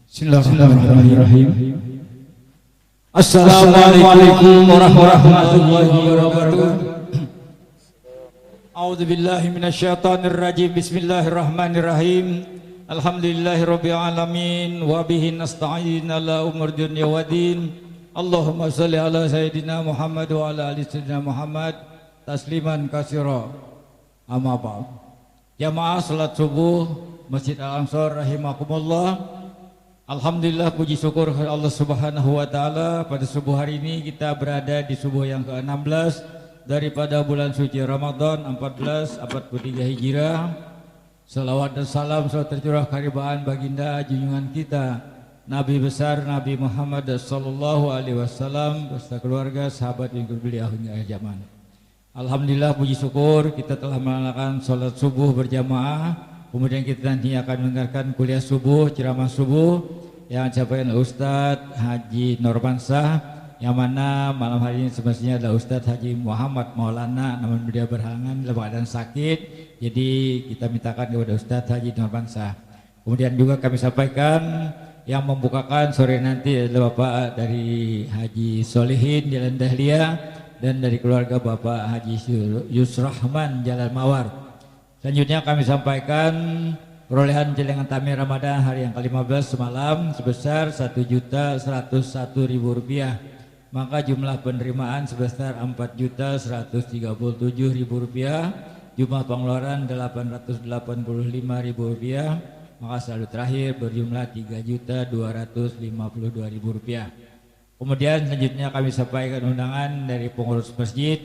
Bismillahirrahmanirrahim. Assalamualaikum warahmatullahi wabarakatuh. A'udzu billahi minasyaitonir rajim. Bismillahirrahmanirrahim. Alhamdulillahirabbil alamin wa bihi nasta'in ala umur dunya waddin. Allahumma shalli ala sayyidina Muhammad wa ala ali sayyidina Muhammad tasliman katsira. Amma ba'd. Jamaah salat subuh Masjid Al-Ansor rahimakumullah. Alhamdulillah, puji syukur kepada Allah Subhanahu wa taala, pada subuh hari ini kita berada di subuh yang ke-16 daripada bulan suci Ramadan 1443 Hijriah. Salawat dan salam selalu tercurah karibaan baginda junjungan kita Nabi besar Nabi Muhammad sallallahu alaihi wasallam beserta keluarga, sahabat yang beliau hingga akhir zaman. Alhamdulillah, puji syukur kita telah melaksanakan salat subuh berjamaah. Kemudian kita nanti akan mendengarkan kuliah subuh, ceramah subuh yang disampaikan oleh Ustadz Haji Normansah, yang mana malam hari ini semestinya adalah Ustadz Haji Muhammad Maulana, namun beliau berhalangan dalam keadaan sakit, jadi kita mintakan kepada Ustadz Haji Normansah. Kemudian juga kami sampaikan yang membukakan sore nanti adalah Bapak dari Haji Solihin Jalan Dahlia dan dari keluarga Bapak Haji Yusrahman Jalan Mawar. Selanjutnya kami sampaikan perolehan celengan tamir Ramadan hari yang ke-15 semalam sebesar Rp1.101.000. Maka jumlah penerimaan sebesar Rp4.137.000. Jumlah pengeluaran Rp885.000. Maka saldo terakhir berjumlah Rp3.252.000. Kemudian selanjutnya kami sampaikan undangan dari pengurus masjid,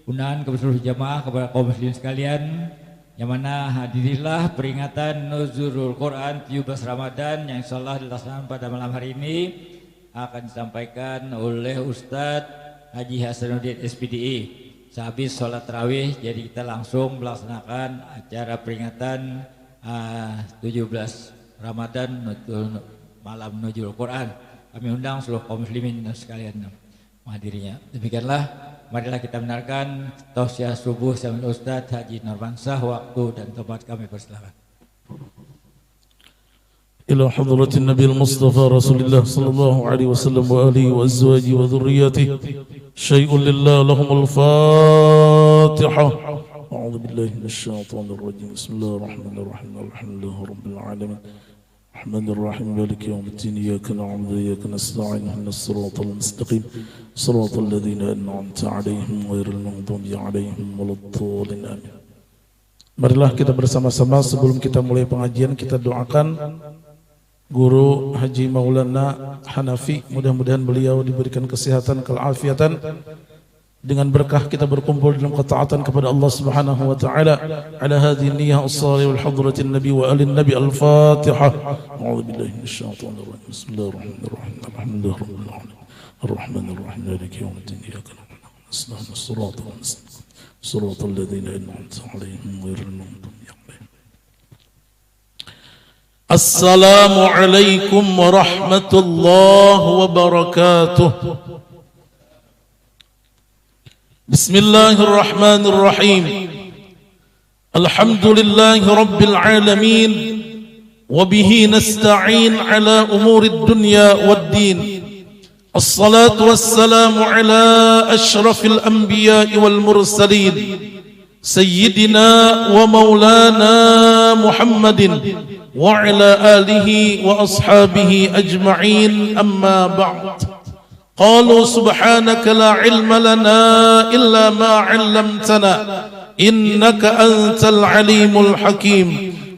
undangan kepada seluruh jamaah kepada kaum muslimin sekalian, yang mana hadirilah peringatan Nuzulul Quran 17 Ramadan yang insyaallah dilaksanakan pada malam hari ini akan disampaikan oleh Ustadz Haji Hasanuddin SPDI sehabis sholat tarawih. Jadi kita langsung melaksanakan acara peringatan 17 Ramadan malam Nuzulul Quran. Kami undang seluruh kaum muslimin sekalian menghadirinya. Demikianlah, marilah kita mendengarkan tausiah subuh sama Ustadz Haji Normansah. Waktu dan tempat kami persilakan. Ila hadratin Nabi al-Mustafa Rasulullah sallallahu alaihi wasallam wa alihi wa azwajihi wa dhurriyyatihi syai'un lillah lahumul Fatihah. A'udzu billahi minasy syaithanir rajim. Bismillahirrahmanirrahim. Alhamdulillahi rabbil alamin. الرحمن الرحيم مالك يوم الدين إياك نعبد وإياك نستعين اهدنا الصراط المستقيم صراط الذين أنعمت عليهم غير المغضوب عليهم ولا الضالين آمين. Marilah kita bersama-sama sebelum kita mulai pengajian kita doakan Guru Haji Maulana Hanafi, mudah-mudahan beliau diberikan kesehatan, kalafiatan. Dengan berkah kita berkumpul dalam ketaatan kepada Allah Subhanahu wa taala. Ala hadhihi niyyah as-salih wal hadratin nabi wa alin nabi al-Fatihah. A'udzu billahi minasy syaithanir rajim. Bismillahirrahmanirrahim. Alhamdulillahirabbil alamin. Arrahmanir rahim. Maliki yaumiddin. Iyyaka na'budu wa iyyaka nasta'in. Shiratal ladzina an'amta 'alaihim ghairil maghdubi 'alaihim. Assalamu alaikum warahmatullahi wabarakatuh. Bismillahirrahmanirrahim. Alhamdulillahi rabbil alamin. Wabihi nasta'in ala umurid dunya waddin. Assalatu wassalamu ala ashrafil anbiya'i wal mursalin Sayyidina wa maulana Muhammadin wa ala alihi wa ashabihi ajma'in, amma ba'd. قالوا سبحانك لا علم لنا إلا ما علمتنا إنك أنت العليم الحكيم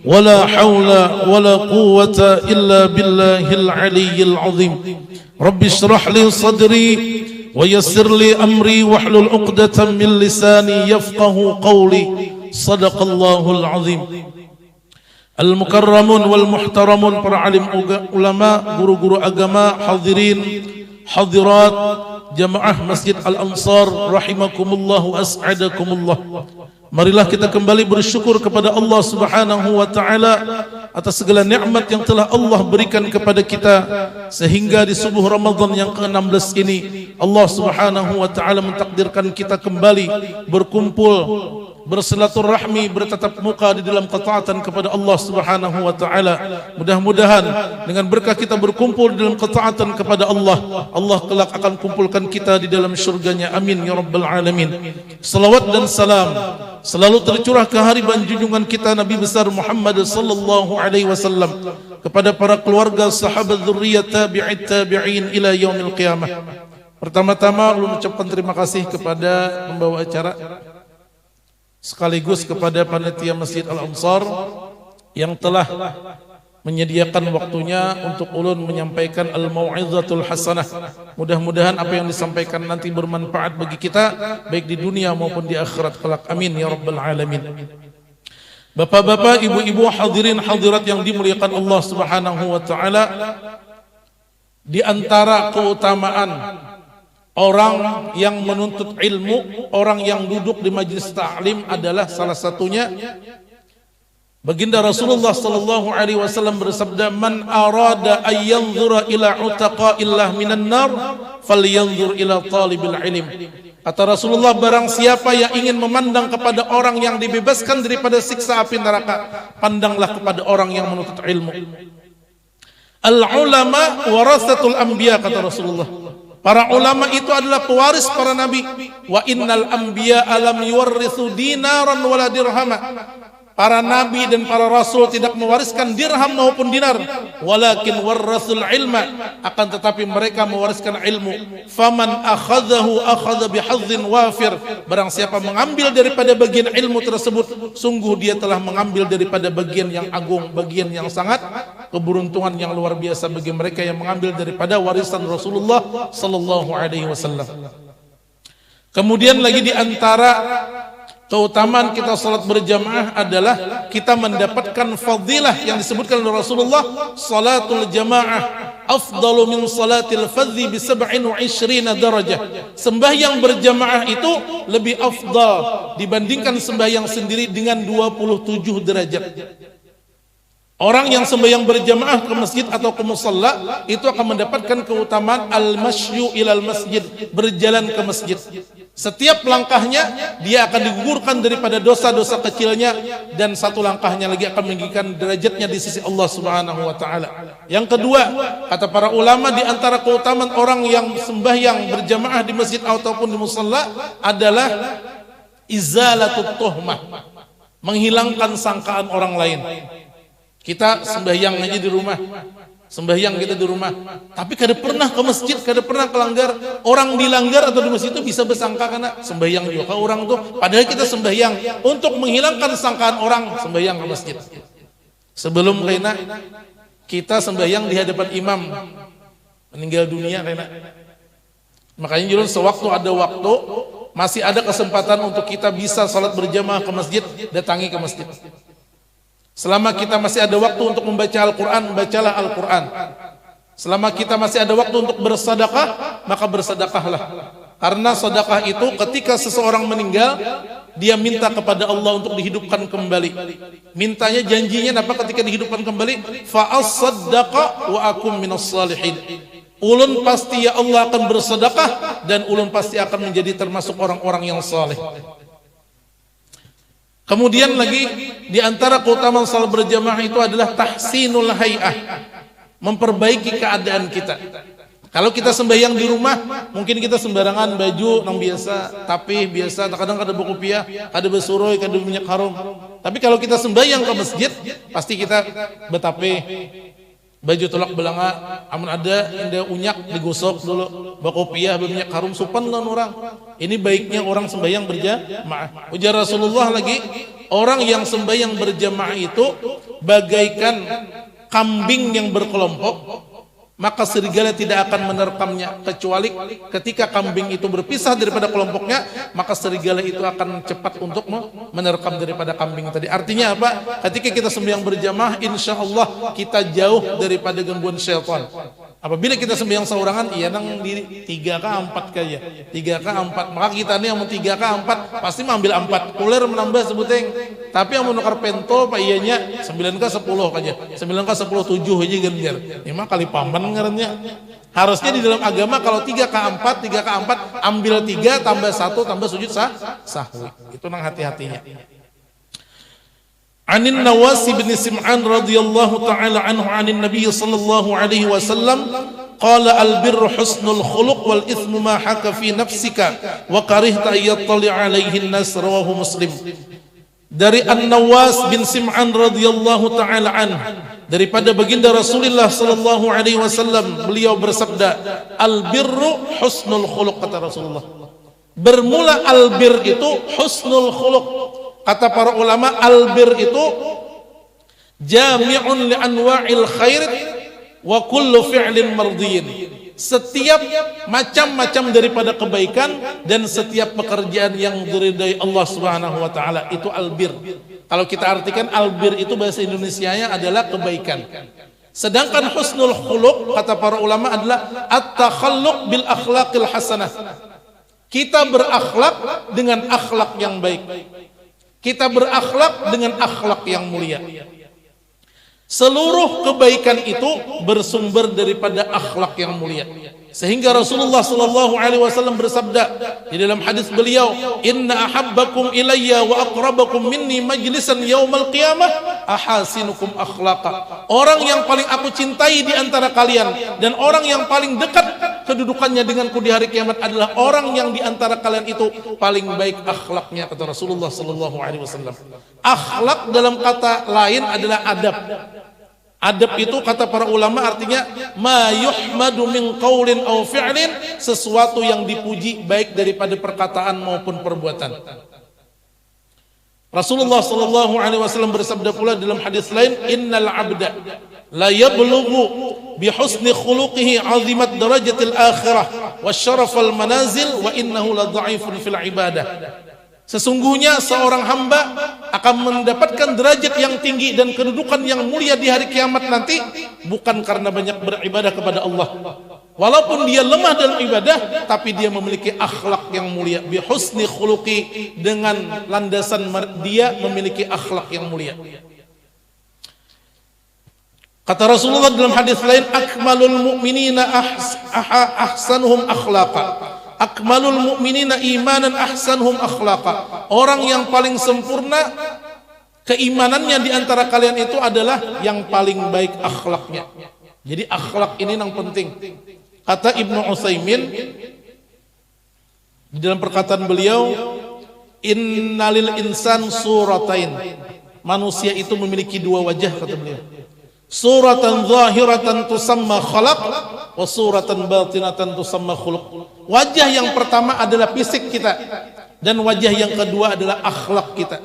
ولا حول ولا قوة إلا بالله العلي العظيم. رب اشرح لي صدري ويسر لي أمري واحلل عقدة من لساني يفقه قولي. صدق الله العظيم. المكرمون والمحترمون para alim ulama, guru-guru agama, hadirin hadirat jamaah Masjid Al-Ansar rahimakumullah wa as'adakumullah. Marilah kita kembali bersyukur kepada Allah Subhanahu wa taala atas segala nikmat yang telah Allah berikan kepada kita sehingga di subuh Ramadan yang ke-16 ini Allah Subhanahu wa taala mentakdirkan kita kembali berkumpul bersilaturahmi, bertatap muka di dalam ketaatan kepada Allah Subhanahu wa taala. Mudah-mudahan dengan berkah kita berkumpul di dalam ketaatan kepada Allah, Allah kelak akan kumpulkan kita di dalam surganya. Amin ya rabbal alamin. Salawat dan salam selalu tercurah ke hariban junjungan kita Nabi besar Muhammad sallallahu alaihi wasallam, kepada para keluarga, sahabat, dzurriyyah, tabi'in, tabi'in ila yaumil qiyamah. Pertama-tama ulun mengucapkan terima kasih kepada pembawa acara sekaligus kepada panitia Masjid Al-Ansar yang telah menyediakan waktunya untuk ulun menyampaikan al-mau'izatul hasanah. Mudah-mudahan apa yang disampaikan nanti bermanfaat bagi kita baik di dunia maupun di akhirat kelak. Amin ya rabbal alamin. Bapak-bapak, ibu-ibu, hadirin hadirat yang dimuliakan Allah Subhanahu wa taala, di antara keutamaan orang yang menuntut ilmu, orang yang duduk di majlis ta'lim adalah salah satunya baginda Rasulullah sallallahu alaihi wasallam bersabda, "Man arada ay yanzura ila utaqa'illah minan nar falyanzur ila talibil ilm." Kata Rasulullah, barang siapa yang ingin memandang kepada orang yang dibebaskan daripada siksa api neraka, pandanglah kepada orang yang menuntut ilmu. Al-ulama warasatul anbiya, kata Rasulullah. Para ulama itu adalah pewaris para nabi. Wa innal anbiya alam yuwarrithu dinaran wala dirhama. Para nabi dan para rasul tidak mewariskan dirham maupun dinar, walakin warathul ilma, akan tetapi mereka mewariskan ilmu. Faman akhadhahu akhadha bihadhin wafir. Barang siapa mengambil daripada bagian ilmu tersebut, sungguh dia telah mengambil daripada bagian yang agung, bagian yang sangat keberuntungan yang luar biasa bagi mereka yang mengambil daripada warisan Rasulullah sallallahu alaihi wasallam. Kemudian lagi di antara keutamaan kita salat berjamaah adalah kita mendapatkan fadilah yang disebutkan oleh Rasulullah, salatul jamaah afdalu min salatil fadhi bi 27 darajah. Sembahyang berjamaah itu lebih afdal dibandingkan sembahyang sendiri dengan 27 derajat. Orang yang sembahyang berjamaah ke masjid atau ke musalla itu akan mendapatkan keutamaan al-masyu ilal masjid, berjalan ke masjid. Setiap langkahnya dia akan digugurkan daripada dosa-dosa kecilnya, dan satu langkahnya lagi akan meninggikan derajatnya di sisi Allah Subhanahu wa taala. Yang kedua, kata para ulama, di antara keutamaan orang yang sembahyang berjamaah di masjid ataupun di musalla adalah izalatut tuhmah, menghilangkan sangkaan orang lain. Kita sembahyang aja di rumah, sembahyang kita di rumah, tapi kada pernah ke masjid, kada pernah kelanggar. Orang dilanggar atau di masjid itu bisa bersangka karena sembahyang juga ke orang tuh, padahal kita sembahyang untuk menghilangkan sangkaan orang, sembahyang ke masjid. Sebelum kena kita sembahyang di hadapan imam meninggal dunia kena. Makanya dulu sewaktu ada waktu, masih ada kesempatan untuk kita bisa salat berjamaah ke masjid, datangi ke masjid. Selama kita masih ada waktu untuk membaca Al-Quran, bacalah Al-Quran. Selama kita masih ada waktu untuk bersedekah, maka bersedekahlah. Karena sedekah itu ketika seseorang meninggal, dia minta kepada Allah untuk dihidupkan kembali. Mintanya, janjinya apa ketika dihidupkan kembali? Fa'as-saddaqa wa akum minas salihin. Ulun pasti ya Allah akan bersedekah, dan ulun pasti akan menjadi termasuk orang-orang yang saleh. Kemudian lagi di antara keutamaan salat berjamaah itu adalah tahsinul hay'ah, memperbaiki keadaan kita. Kalau kita sembahyang di rumah, mungkin kita sembarangan baju nang biasa, tapi biasa, kadang kada berkopiah, kada bersuroi, kada minyak harum. Tapi kalau kita sembahyang ke masjid, pasti kita betape, baju tolak belanga, amun ada indah unyak digosok dulu, berkopiah, berminyak harum, supan lan orang. Ini baiknya orang sembahyang berjamaah. Ujar Rasulullah lagi, orang yang sembahyang berjamaah itu bagaikan kambing yang berkelompok, maka serigala tidak akan menerkamnya, kecuali ketika kambing itu berpisah daripada kelompoknya, maka serigala itu akan cepat untuk menerkam daripada kambing tadi. Artinya apa? Ketika kita sembahyang berjamaah, insya Allah kita jauh daripada gangguan syaitan. Apabila kita sembahyang saurangan, iya nang diri 3K 4K ya. 3K 4. Maka kita nih yang mau 3K 4 pasti mengambil 4. Kuler menambah sebuteng. Tapi yang menukar pentol pak iyanya 9K 10 aja. 9K 10 7 aja ganjar. 5 kali paman ngarannya. Harusnya di dalam agama kalau 3K 4, 3K 4 ambil 3 tambah 1 tambah sujud sahwi. Itu nang hati-hatinya. Anin Nawas bin Sim'an radhiyallahu ta'ala anhu anin Nabi sallallahu alaihi wasallam qala al-birru husnul khuluq wal ithmu ma haka fi nafsika wa karihta yattali alaihi an-nas rawahu Muslim. Dari An-Nawas bin Sim'an radhiyallahu ta'ala anhu, daripada baginda Rasulullah sallallahu alaihi wasallam, beliau bersabda, al-birru husnul khuluq, kata Rasulullah. Bermula al-bir itu husnul khuluq. Kata para ulama, albir itu jami'un li anwa'il khair wa kullu fi'lin mardiyin. Setiap macam-macam daripada kebaikan dan setiap pekerjaan yang diridai Allah Subhanahu wa taala, itu albir. Kalau kita artikan albir itu bahasa Indonesianya adalah kebaikan. Sedangkan husnul khuluq kata para ulama adalah at-takhalluq bil akhlaqil hasanah. Kita berakhlak dengan akhlak yang baik. Kita berakhlak dengan akhlak yang mulia. Seluruh kebaikan itu bersumber daripada akhlak yang mulia. Sehingga Rasulullah sallallahu alaihi wasallam bersabda di dalam hadis beliau, "Inna ahabbakum ilayya wa aqrabakum minni majlisan yaumal qiyamah ahasinukum akhlaqa." Orang yang paling aku cintai di antara kalian dan orang yang paling dekat kedudukannya denganku di hari kiamat adalah orang yang di antara kalian itu paling baik akhlaknya, kata Rasulullah sallallahu alaihi wasallam. Akhlak dalam kata lain adalah adab. Adab itu kata para ulama artinya ma yuhmadu min qaulin aw fi'lin, sesuatu yang dipuji baik daripada perkataan maupun perbuatan. Rasulullah sallallahu alaihi wasallam bersabda pula dalam hadis lain, innal abda la yablughu bi husni khuluqihi 'azimat darajatil akhirah wa syarafal manazil wa innahu la dha'ifun fil ibadah. Sesungguhnya seorang hamba akan mendapatkan derajat yang tinggi dan kedudukan yang mulia di hari kiamat nanti bukan karena banyak beribadah kepada Allah. Walaupun dia lemah dalam ibadah, tapi dia memiliki akhlak yang mulia. Bi husni khuluqi, dengan landasan dia memiliki akhlak yang mulia. Kata Rasulullah dalam hadis lain, akmalul mu'minina ahsanuhum akhlaqa. Akmalul mu'minina imanan ahsanuhum akhlaqa. Orang yang paling sempurna keimanannya di antara kalian itu adalah yang paling baik akhlaknya. Jadi akhlak ini yang penting. Kata Ibnu Utsaimin di dalam perkataan beliau, innalil insan suratain. Manusia itu memiliki dua wajah, kata beliau. Suratan zahiratan tusamma khalaq wa suratan batinatan tusamma khuluq. Wajah yang pertama adalah fisik kita dan wajah yang kedua adalah akhlak kita.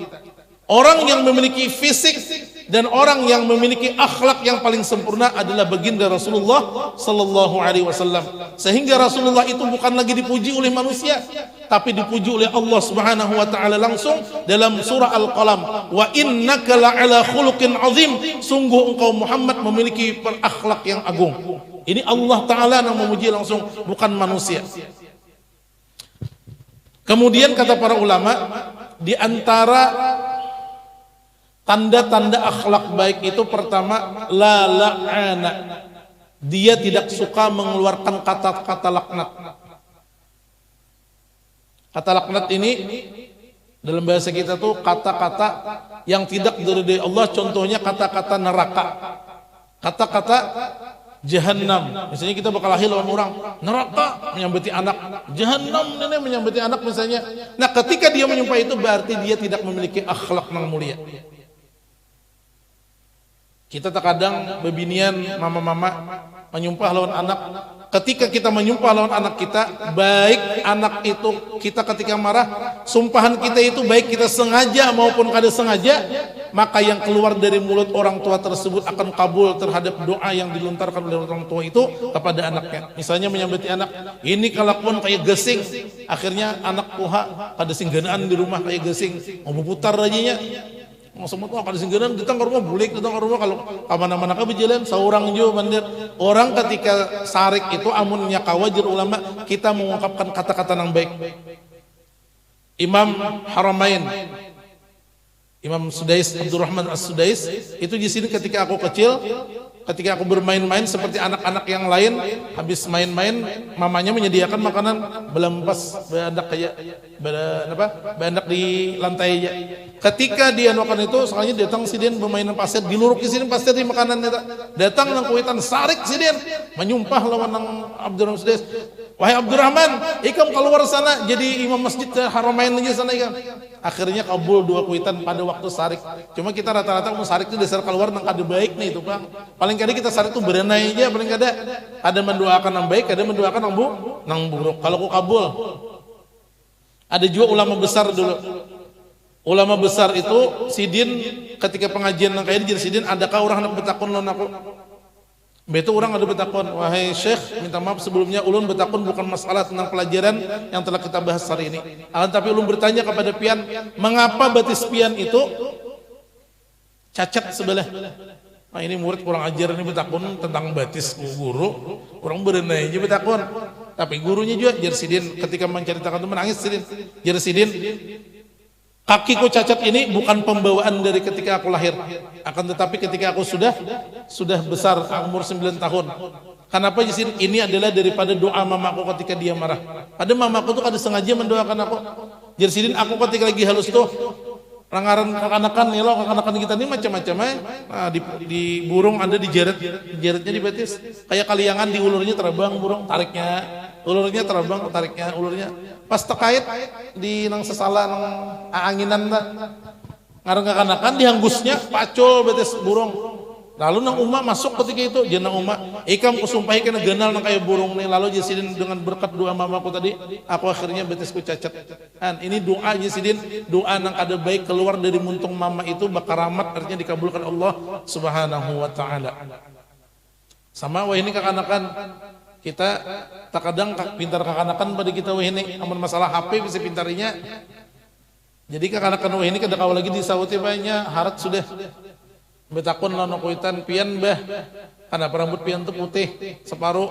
Orang yang memiliki fisik dan orang yang memiliki akhlak yang paling sempurna adalah baginda Rasulullah sallallahu alaihi wasallam. Sehingga Rasulullah itu bukan lagi dipuji oleh manusia, tapi dipuji oleh Allah Subhanahu wa taala langsung dalam surah Al-Qalam, wa innaka la'ala khuluqin azim, sungguh engkau Muhammad memiliki akhlak yang agung. Ini Allah taala yang memuji langsung, bukan manusia. Kemudian kata para ulama, di antara tanda-tanda akhlak baik itu pertama, la la'ana. Dia tidak suka mengeluarkan kata-kata laknat. Kata laknat ini dalam bahasa kita tuh kata-kata yang tidak diridai Allah. Contohnya kata-kata neraka, kata-kata jahannam. Misalnya kita bakal lahir lawan orang, neraka menyambeti anak, jahannam nenek menyambeti anak misalnya. Nah ketika dia menyumpah itu berarti dia tidak memiliki akhlak yang mulia. Kita terkadang bebinian mama-mama menyumpah lawan anak. Ketika kita menyumpah lawan anak kita, baik anak itu kita ketika marah, sumpahan kita itu baik kita sengaja maupun kada sengaja, maka yang keluar dari mulut orang tua tersebut akan kabul terhadap doa yang dilontarkan oleh orang tua itu kepada anaknya. Misalnya menyambeti anak, ini kelakuan kayak gesing, akhirnya anak puha kada singganaan di rumah kayak gesing, mau berputar aja. semua tuh akan disinggaran datang ke rumah bulik, datang ke rumah kalau kemana-mana ke berjalan seorang juga mandir. Orang ketika sarik itu amunnya kawajir ulama kita mengungkapkan kata-kata yang baik. Imam Haramain Imam Sudais Abdurrahman As-Sudais itu di sini ketika aku kecil, ketika aku bermain-main seperti anak-anak yang lain, habis main-main mamanya menyediakan makanan belampas bandak kayak bandak di lantai aja. Ketika dia makan itu, soalnya datang si Dian bermain pasir, diluruk di sini pasir di makanan itu. Datang nang kuitan sarik si Dian, menyumpah lawan nang Abdurrahman Sudais. Wahai Abdurrahman, ikam keluar sana jadi imam masjid Haramain lagi sana ikam. Akhirnya kabul 2 kuitan pada waktu sarik. Cuma kita rata-rata mau sarik itu dasar keluar nang kada baik nih itu Bang. Paling kali kita sarik itu berenai aja, paling ada mendoakan yang baik, ada mendoakan yang buruk. Kalau ku kabul. Ada juga ulama besar dulu. Ulama besar itu Sidin ketika pengajian nang kayak jadi Sidin, adakah orang hendak bertakun lawan aku? Betul orang ada bertakun, wahai Syekh, minta maaf sebelumnya ulun bertakun bukan masalah tentang pelajaran yang telah kita bahas hari ini. Tapi ulun bertanya kepada pian, mengapa batis pian itu cacat sebelah? Nah ini murid kurang ajar ini bertakun tentang batis guru, orang berenai aja bertakun. Tapi gurunya juga Jersidin ketika menceritakan itu menangis Sidin. Jersidin, kakiku cacat ini bukan pembawaan dari ketika aku lahir, akan tetapi ketika aku sudah besar, umur 9 tahun. Kenapa di sini? Ini adalah daripada doa mamaku ketika dia marah. Ada mamaku tuh kada sengaja mendoakan aku. Jadi sidin aku ketika lagi halus tuh rangaran kekanakan ya lo kekanakan kita ini macam-macam nah, di burung ada di jeretnya dibatis kayak kaliangan di ulurnya terbang burung tariknya ulurnya terbang tariknya ulurnya pas terkait di nang sesala nang anginan ngarang kekanakan dihanggusnya pacul batis burung. Lalu nang umat masuk ketika itu dia nang umat ikam kusumpahi kena genal nang kayak burung nih. Lalu Jesidin dengan berkat doa mamaku tadi aku akhirnya betisku cacat. Ini doa Jesidin, doa nang ada baik keluar dari muntung mama itu bakaramat artinya dikabulkan Allah Subhanahu wa taala. Sama wah ini kekanakan kita tak kadang pintar kekanakan pada kita wah ini amun masalah HP bisa pintarinya. Jadi kekanakan wah ini kada kawal lagi disauti banyak harat sudah betakun lono kuitan pian bah karena rambut pian tuh putih separuh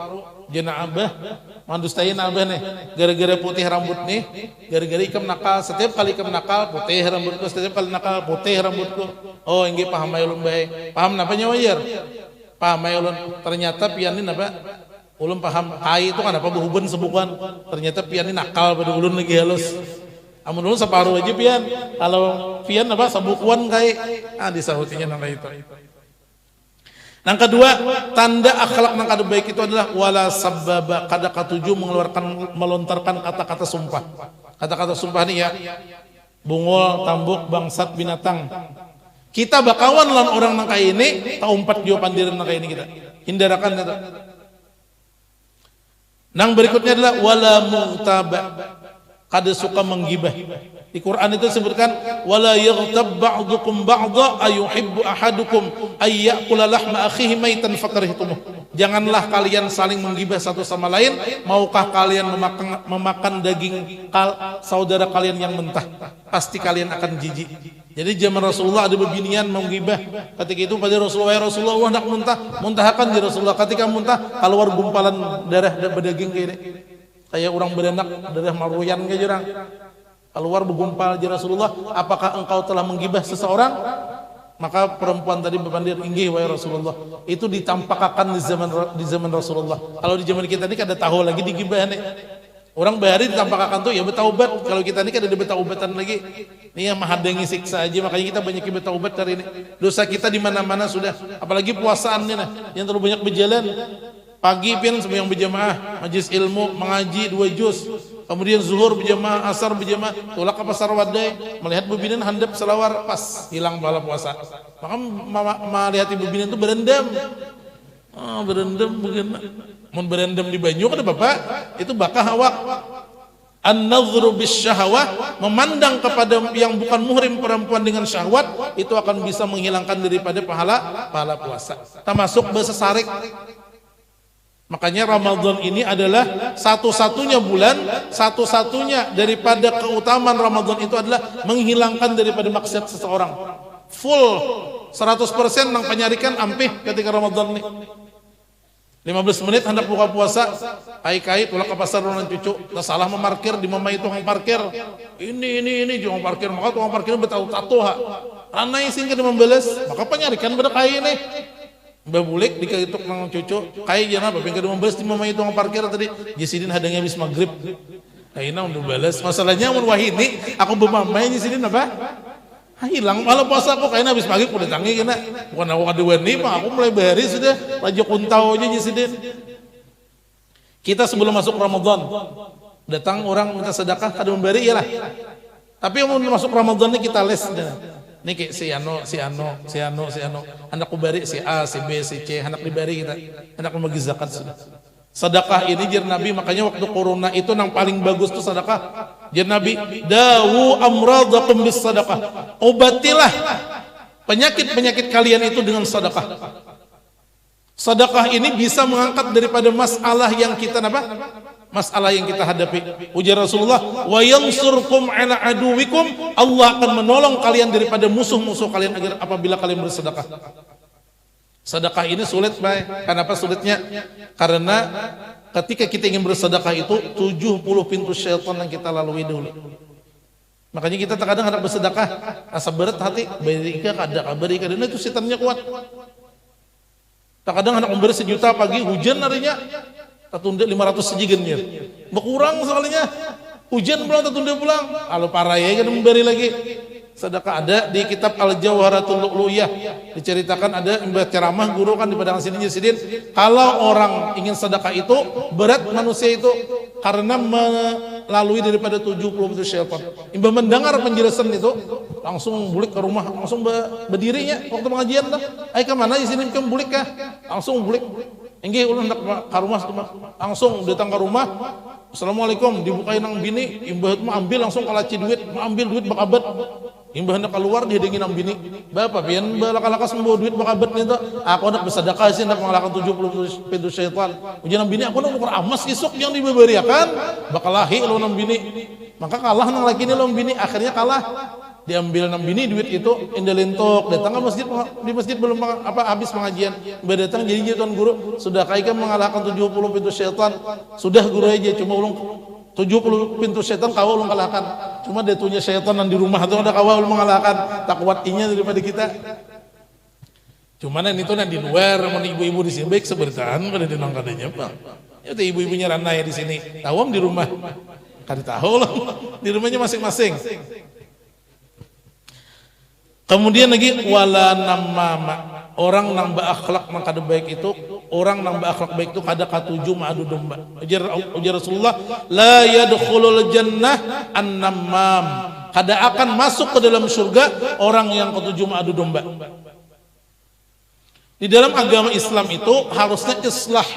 jena abah mandustain abah nih gara-gara putih rambut nih gara-gara ikam nakal setiap kali ikam nakal putih rambutku setiap kali nakal putih rambutku oh inggih paham ayo ulun bae paham napanya wajar paham ayo ulun ternyata pian ini napa ulun paham kai itu kan apa behuben sebukan ternyata pian ini nakal pada ulun lagi halus amun ulun separuh aja pian kalau pian apa sabukuan kai disahutinya nang itu. Yang kedua tanda akhlak nang kada baik itu adalah wala sababa kada katuju melontarkan kata-kata sumpah. Kata-kata sumpah nih ya bungul tambuk bangsat binatang. Kita bakawan lawan orang nang kai ini tak umpat jawaban diri nang kai ini kita hindarakan itu. Nang berikutnya adalah wala mu'taba kada suka menggibah. Di Quran itu disebutkan wala yaghtab ba'dukum ba'dha ayuhibbu ahadukum ay ya'kula lahma akhihi maitan fakarihtum. Janganlah kalian saling menggibah satu sama lain, maukah kalian memakan daging saudara kalian yang mentah? Pasti kalian akan jijik. Jadi zaman Rasulullah ada bebinian menggibah. Ketika itu pada Rasulullah, ya Rasulullah hendak muntahkan di Rasulullah. Ketika muntah keluar gumpalan darah dan berdaging kayak kayak orang beranak darah maruyan kayak jurang keluar bergumpal di Rasulullah. Apakah engkau telah menggibah seseorang? Maka perempuan tadi berpandir inggih wahai Rasulullah. Itu ditampakkan di zaman Rasulullah. Kalau di zaman kita ini kada tahu lagi digibah nih. Orang bahari ditampakkan tuh ya bertaubat. Kalau kita ini kada ada bertaubatan lagi. Ini yang mahadangi siksa aja makanya kita banyak bertaubat hari ini. Dosa kita di mana-mana sudah. Apalagi puasaan nih nah, yang terlalu banyak berjalan. Pagi pian sembahyang berjamaah, majelis ilmu mengaji 2 juz. Kemudian zuhur berjamaah, asar berjamaah, tolak ke pasar wadai, melihat bebinan handap selawar pas hilang pahala puasa. Maka melihat bebinan itu berendam. Berendam begini. Mun berendam di banyu kan Bapak, itu bakah awak. An-nadhru bisyahwah, memandang kepada yang bukan muhrim perempuan dengan syahwat itu akan bisa menghilangkan daripada pahala puasa. Termasuk bahasa sarik. Makanya Ramadan ini adalah satu-satunya bulan, satu-satunya daripada keutamaan Ramadan itu adalah menghilangkan daripada maksiat seseorang. full 100% nang penyarikan ampih ketika Ramadan nih. 15 menit hendak buka puasa, kai-kai tulah ke pasar orang cucu, tak salah memarkir di mamai tukang parkir. Ini tukang parkir, maka tukang parkir bertahu-tahu ha. Ranai singkat membeles, maka penyarikan pada kai nih. Mbak bulik dikatuk nang cucu, kai jangan apa, pengen membeles di mamai tukang parkir tadi. Jisidin hadangnya habis maghrib. Kaina udah beles. Masalahnya mun wahini, aku bermamai jisidin apa? Hilang malah puasa aku kayaknya habis maghrib udah tangi kena bukan aku ada warni mah aku mulai beres sudah raja kuntau aja jisidin. Kita sebelum masuk Ramadan datang orang minta sedekah kada memberi iyalah. Tapi mau masuk Ramadan ini kita les nih kayak si ano anak kubari si A si B si C anak dibari kita anak membagi zakat sudah. Sedekah ini jar Nabi, makanya waktu corona itu yang paling bagus tuh sedekah. Jar Nabi, dawu amradakum bis sedekah. Obatilah penyakit-penyakit kalian itu dengan sedekah. Sedekah ini bisa mengangkat daripada masalah yang kita masalah yang kita hadapi. Ujar Rasulullah, wa yansurkum ala aduwikum, Allah akan menolong kalian daripada musuh-musuh kalian agar apabila kalian bersedekah. Sedekah ini sulit, Pak. Kenapa sulitnya? Karena ketika kita ingin bersedekah itu 70 pintu syaitan yang kita lalui dulu. Makanya kita terkadang hendak bersedekah, asa berat hati, berikan kada itu setannya kuat. Terkadang hendak memberi 1 juta pagi, hujan harinya, tertunda 500 sejigennya. Berkurang sekalinya, hujan pulang tertunda pulang. Kalau parah ya kan memberi lagi. Sedekah ada di kitab Al-Jawharatul Lu'lu'iyah diceritakan ada ceramah guru kan di padang sini Sidin, kalau orang ingin sedekah itu berat manusia itu karena melalui daripada 70 pintu syaitan. Imbah mendengar penjelasan itu langsung bulik ke rumah, langsung berdirinya waktu pengajian dah. Ai ke mana di sini kamu bulik kah? Langsung bulik. Enggih ulun hendak ke rumah langsung datang ke rumah. Assalamualaikum, dibukain nang bini, imbah mah ambil langsung kalaci duit, ambil duit bakabat. Imbah hendak keluar dia dengin nang bini. Bapak pian balak-lakas membawa duit bakabat nih tuh. Aku hendak bersedekah sih hendak mengalahkan 70 pintu syaitan. Ujian nang bini aku hendak ukur amas isuk yang diberiakan, bakal lahi lo nang bini. Maka kalah nang laki ini lo bini, akhirnya kalah. Diambil nang bini duit itu indelentok datang ke masjid, di masjid belum habis pengajian berdatang jadi tuan guru sudah kaikan mengalahkan 70 pintu syaitan sudah guru aja cuma ulung 70 pintu syaitan kau ulung kalahkan cuma datunya syaitan yang di rumah itu ada kau ulung mengalahkan tak kuat inya daripada kita cuman itu yang di luar mau ibu-ibu di sini baik seberitaan pada dinang kadanya bang itu ibu-ibunya ranai di sini tahu di rumah kada tahu lah di rumahnya masing-masing. Kemudian lagi wala namama, orang nang berakhlak maka baik itu, orang nang berakhlak baik itu kada katuju ma'adu domba. Ujar Rasulullah, la yadkhulul jannah an-namam. Kada akan masuk ke dalam surga orang yang ketujuh ma'adu domba. Di dalam agama Islam itu harusnya islah.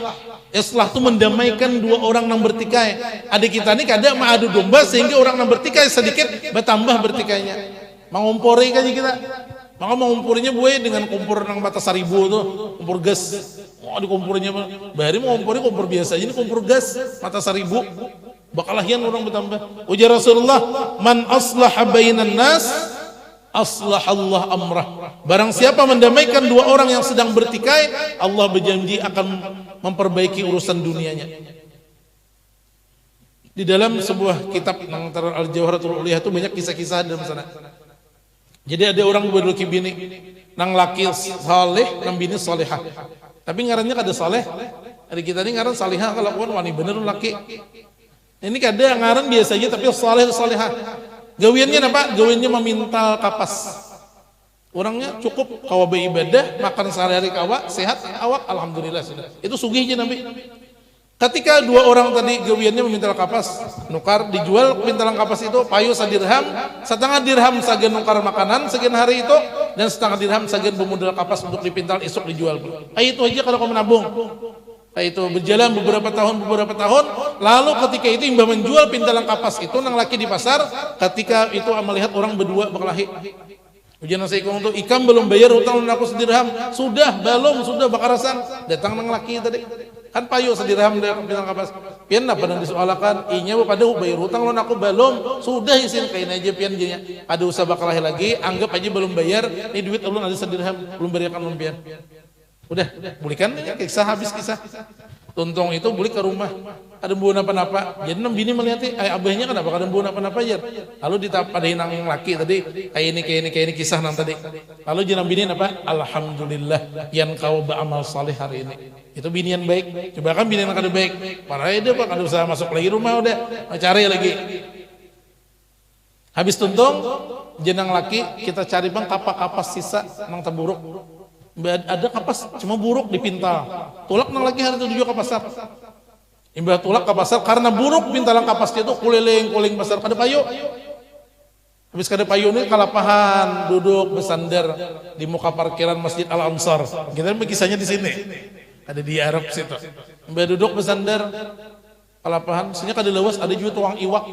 Islah itu mendamaikan dua orang yang bertikai. Adik kita ini kada ma'adu domba sehingga orang yang bertikai sedikit bertambah bertikainya. Mengumpuri kan kita, maka mengumpurinya buaya dengan kompor nang batas 1000 tuh, kompor gas. Oh dikumpurinya, bahari mengumpuri kompor biasa, ini kompor gas mata 1000, bakal lahian orang bertambah. Ujar Rasulullah, man aslaha bainan nas, aslahallah amrah. Barang siapa mendamaikan dua orang yang sedang bertikai, Allah berjanji akan memperbaiki urusan dunianya. Di dalam sebuah kitab nang Al-Jawharatul Lu'lu'iyah itu banyak kisah-kisah dalam sana. Jadi ada orang berduki bini, nang laki saleh, nang bini salihah. Tapi ngarannya kada saleh. Ada kita ini ngaran salihah kalau kawan wani bener laki. Ini kada ngaran biasa aja tapi saleh salihah. Gawiannya apa? Gawiannya memintal kapas. Orangnya cukup kawa beribadah, makan sehari-hari kawa, sehat awak, alhamdulillah sudah. Itu sugihnya Nabi. Ketika dua orang tadi gawiannya memintal kapas, nukar dijual pintalan kapas itu payu sadirham, setengah dirham sagen nukar makanan sekian hari itu, dan setengah dirham sagen pemodal kapas untuk dipintal esok dijual. Itu aja kalau kau menabung. Itu berjalan beberapa tahun, lalu ketika itu imbah menjual pintalan kapas itu nang laki di pasar, ketika itu melihat orang berdua berkelahi. Ujian saya untuk ikan belum bayar utang aku sedirham, sudah belum sudah bakar rasan, datang nang laki tadi. Kan payu sedirham dia bilang kapas. Pian apa dan disoalakan, inya pada bayar hutang lo aku belum. Sudah isin kain aja pian jadinya. Ada usaha bakal lagi, anggap aja belum bayar. Ini duit ulun ada sedirham, belum bayarkan ulun pian. Udah, belikan kisah habis kisah. Tuntung itu beli ke rumah. Ada buah napa-napa. Jadi nam bini melihat abahnya kenapa ada buah napa-napa aja. Lalu ditapadain nang laki tadi kayak ini kisah nang tadi. Lalu jenam bini apa? Alhamdulillah yang kau beramal saleh hari ini. Itu bini yang baik. Coba kan bini yang kada baik. Parah dia pak kada usah masuk lagi rumah udah cari lagi. Habis tuntung jenang laki kita cari bang kapas sisa nang terburuk. Ada kapas cuma buruk di pintal. Tulak nang lagi hari itu juga ke pasar. Imbah tulak ke pasar karena buruk pintalan kapasnya itu kuling pasar kada payu. Habis kada payu ini kalapahan duduk bersandar di muka parkiran Masjid Al Ansar. Kita kisahnya di sini. Ada di Arab situ. Imbah duduk bersandar kalapahan, sebenarnya kada lewas ada juga tuang iwak.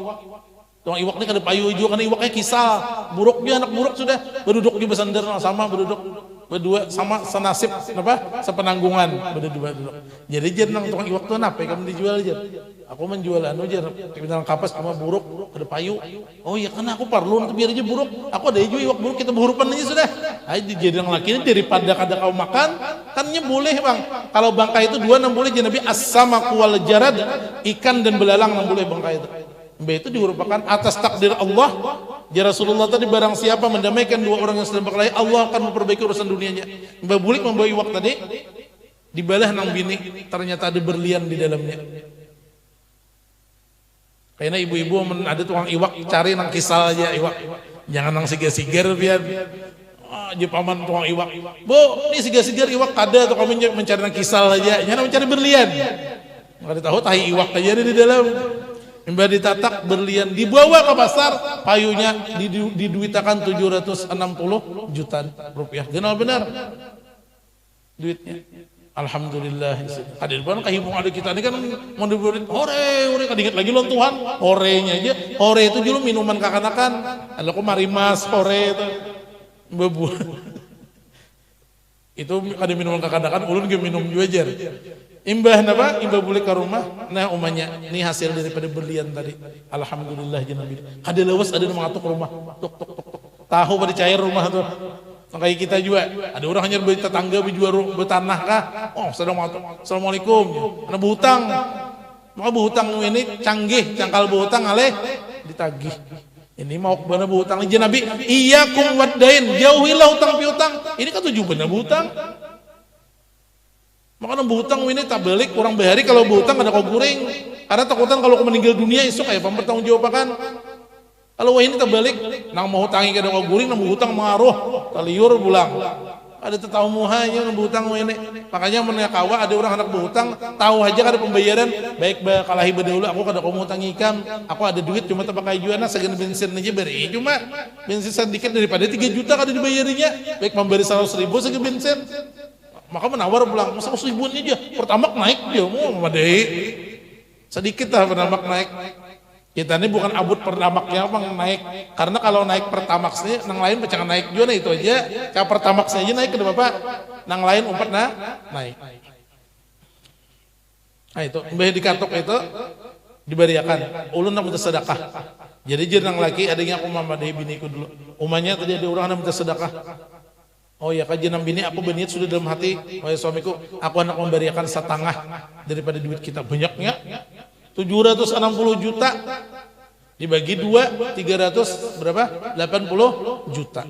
Tuang iwak ini kada payu juga karena iwaknya kisah. Buruk dia anak buruk sudah berduduk di bersandar sama berduduk. Berdua sama senasib apa sepenanggungan berdua dulu. Jadi jer nang tukang iwak tuh apa kamu dijual jer. Aku menjual anu jer bintang kapas cuma buruk ada payu. Oh iya karena aku perlu biar aja buruk. Aku ada juga iwak buruk kita berurupan aja sudah. Ayo jadi yang laki ini daripada kada kau makan kannya boleh bang. Kalau bangkai itu dua nang boleh jadi Nabi as-samaku wal jarad ikan dan belalang nang boleh bangkai itu. Mbak itu diurupakan atas takdir Allah. Ya Rasulullah tadi barang siapa mendamaikan dua orang yang sedang berkelahi, Allah akan memperbaiki urusan dunianya. Mbak Bulik membawa iwak tadi dibalah nang bini, ternyata ada berlian di dalamnya. Karena ibu-ibu ada tukang iwak cari nang kisal aja iwak. Jangan nang sigar-sigar biar paman tukang iwak. Bu, ini sigar-sigar iwak ada atau kamu mencari nang kisal aja, jangan mencari berlian. Enggak tahu tahi iwak aja di dalam. Mbak ditatak berlian dibawa ke pasar payunya diduitakan 760 juta rupiah. Benar duitnya. Alhamdulillah. Hadir ban kahibung ada kita ini kan mau diberi ore kadinget lagi lon Tuhan. Orenya aja. Ore itu dulu minuman kakanakan. Ada kok marimas ore itu. Bebu. Itu kada minuman kakanakan ulun ge minum juga jar. Imbah napa? Imbah boleh ke rumah. Nah umanya ini hasil daripada berlian tadi. Alhamdulillah jenabi. Kada lewas ada mengatuk rumah. Tuk. Tahu pada cair rumah tuh. Kayak kita juga. Ada orang hanya bertetangga berjual bertanah kah? Oh sedang mengatuk. Assalamualaikum. Karena berhutang. Maka berhutang ini canggih. Cangkal berhutang aleh ditagih. Ini mau benar berhutang. Jenabi. Iyakum waddain. Jauhilah hutang piutang. Ini kan tujuh benar berhutang. Makanya berhutang ini tak balik orang bahari kalau berhutang ada kau guring karena takutan kalau kau meninggal dunia esok kayak bertanggung jawab kan kalau ini tak balik nang mau hutangi kada kau guring nang berhutang mengaruh taliur pulang ada tetahu muhanya nang berhutang ini makanya menakawa ada orang anak berhutang tahu aja kada pembayaran baik kalahi berdahulu aku kada kau mau tangikam aku ada duit cuma tak pakai jualan segan bensin aja beri cuma bensin sedikit daripada 3 juta kada dibayarinya baik memberi 100.000 segan bensin. Maka menawar pulang, masa 100.000 aja, pertamak naik dia, mau madai sedikit lah pertamak naik. Kita ini bukan abut pertamaknya apa naik, karena kalau naik pertamaksnya, nang lain pecangan naik juga, nah itu aja. Kalau pertamaksnya aja naik ke bapak, nang lain umpat naik. Nah itu, mbah dikatok itu diberiakan, ulun nak minta sedekah. Jadi jenang laki adanya aku memadai biniku dulu, umanya tadi ada orang nak minta sedekah. Oh ya kajian bini aku berniat sudah dalam hati wahai suamiku aku hendak memberikan setengah daripada duit kita banyaknya 760 juta dibagi 2 300 berapa 80 juta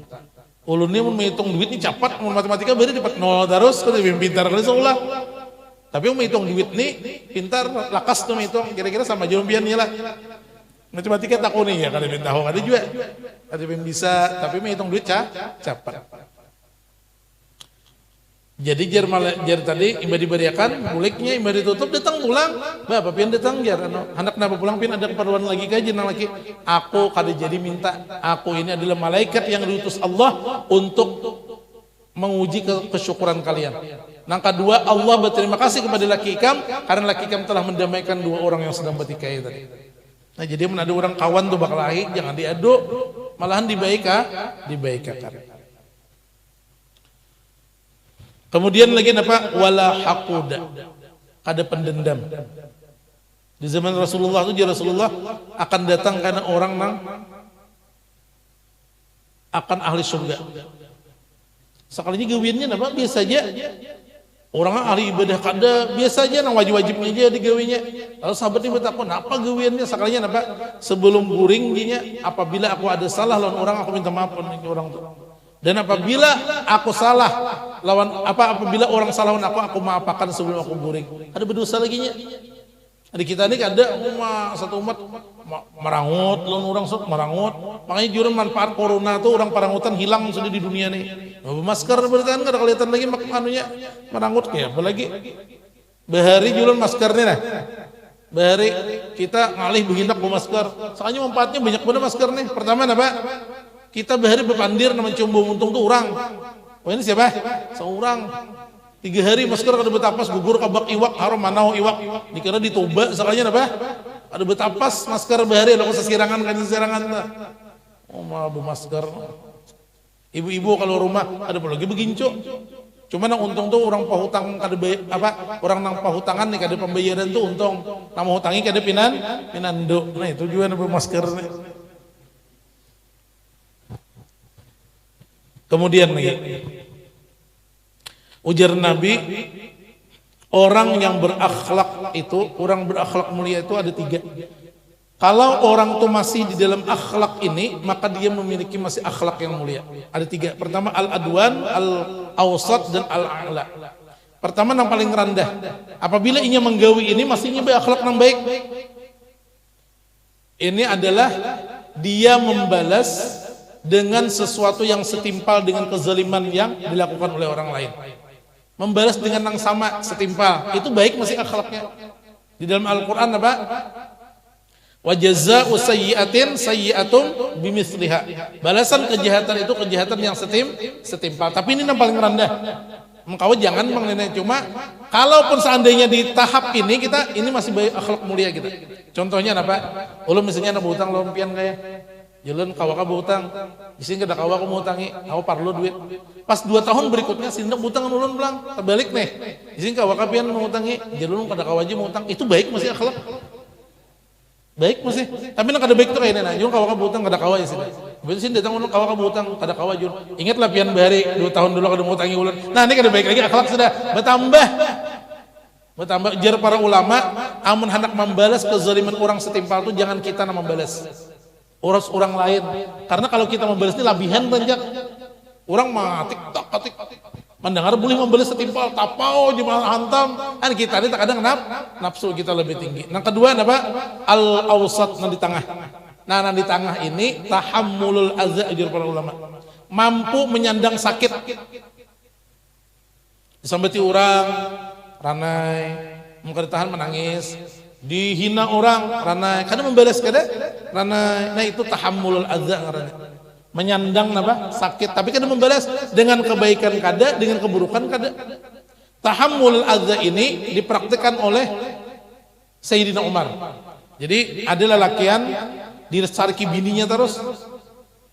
ulun ini menghitung duit ini cepat matematika beri dapat 0 terus kan lebih pintar kali seolah tapi menghitung duit ini pintar lakas tuh menghitung kira-kira sama jombian lah matematika takut nih ya kada tahu ada juga ada yang bisa tapi menghitung duit cepat. Jadi jar tadi imbah diberiakan buliknya imbah ditutup datang pulang bapak pian datang jar anak napa pulang pian ada keperluan lagi kaji nang lagi aku kada jadi minta aku ini adalah malaikat yang diutus Allah untuk menguji kesyukuran kalian. Nang kedua Allah berterima kasih kepada laki ikam karena laki ikam telah mendamaikan dua orang yang sedang bertikai tadi. Nah jadi ada orang kawan tuh bakal lain jangan diadu malahan dibaikakan. Kemudian lagi apa? Wala haquda. kada pendendam. Di zaman Rasulullah itu Rasulullah akan datang karena orang nang akan ahli surga. Sekalinya gawinnya apa? Biasa aja. Orang ahli ibadah kada biasa aja nang wajib-wajibnya aja digawinya. Lalu sahabat ini bertakwa, "Napa gawiannya?" Sekalinya apa? Sebelum guring dinya, apabila aku ada salah lawan orang, aku minta maaf lawan orang itu. Dan apabila aku salah apabila orang salah lawan aku maafakan sebelum aku guring. Ada berdosa lagi nya. Di kita ini ada satu umat merangut, lawan orang sok merangut. Makanya jurang manfaat corona tuh orang parangutan hilang sudah di dunia nih. Masker bertahan nggak ada kelihatan lagi makanannya merangut kayak apa lagi? Bahari jualan maskernya nah. Bahari kita ngalih begindak bu masker. Soalnya manfaatnya banyak banget masker nih. Pertama apa? Kita bahari berpandir nama combong untung tuh orang. Oh ini siapa? Seorang. 3 hari masker kada betapas gugur kabak iwak harum manau iwak dikira ditoba sekalinya apa? Ada betapas masker bahari ada sesirangan kan sesirangan tah. Oh mah masker. Ibu-ibu kalau rumah ada lagi beginco. Cuma nang untung tuh orang pahutang kada orang nang pahutangan nih kada pembayaran tuh untung. Nama hutangi kada pinando. Nah itu juga ada masker nih. Kemudian lagi ujar Nabi, orang yang berakhlak itu, orang berakhlak mulia itu ada 3. Kalau orang itu masih di dalam akhlak ini, maka dia memiliki masih akhlak yang mulia. Ada 3. Pertama al-adwan, al-awsat, dan al-a'la. Pertama yang paling rendah. Apabila inya menggawi ini, masih inya berakhlak yang baik. Ini adalah dia membalas dengan sesuatu yang setimpal dengan kezaliman yang dilakukan oleh orang lain. Membalas dengan yang sama, setimpal. Itu baik masih akhlaknya. Di dalam Al-Quran apa? Wa jazaa'u sayyi'atin sayyi'atum bimithliha. Balasan kejahatan itu kejahatan yang setimpal. Tapi ini yang paling rendah. Engkau jangan mengenai cuma kalaupun seandainya di tahap ini ini masih baik akhlak mulia kita. Contohnya apa? Ulun misalnya nak berhutang lompian kayak jalan kawaka berhutang, disini kada kawaka mau hutangi, aku parlo duit. Pas 2 tahun berikutnya sindak berhutang ulun pulang, terbalik nih. Disini kawaka pian mau hutangi, jalan kada kawaji mau hutang, itu baik masih akhlak. Baik masih. Tapi nak kada baik itu kayak nana, jurung kawaka berhutang kada kawa ya sini. Betul sini datang ulun kawaka berhutang kada kawa jurung. Ingatlah pian bahari 2 tahun dulu kada mau hutangi ulun. Nah ini kada baik lagi akhlak sudah bertambah jar para ulama, amun hendak membalas kezaliman orang setimpal itu jangan kita nak membalas. Urus orang lain, karena kalau kita membalas ini labihan banyak orang mati tak mendengar boleh membalas setimpal tapau jemaah hantam kan kita ini tak kadang nafsu kita lebih tinggi. Yang kedua apa? Al-awsat di tengah. Nah di tengah ini tahammulul azza ajur para ulama, mampu menyandang sakit. Disambati orang ranai mungkin tahan menangis, dihina orang ranai karena membalas kada ranai. Nah itu tahammulul adza ngaranna, menyandang apa sakit tapi kada membalas dengan kebaikan kada, dengan keburukan kada. Tahammulul adza ini dipraktikkan oleh Sayyidina Umar. Jadi ada lelakian disariki bininya terus,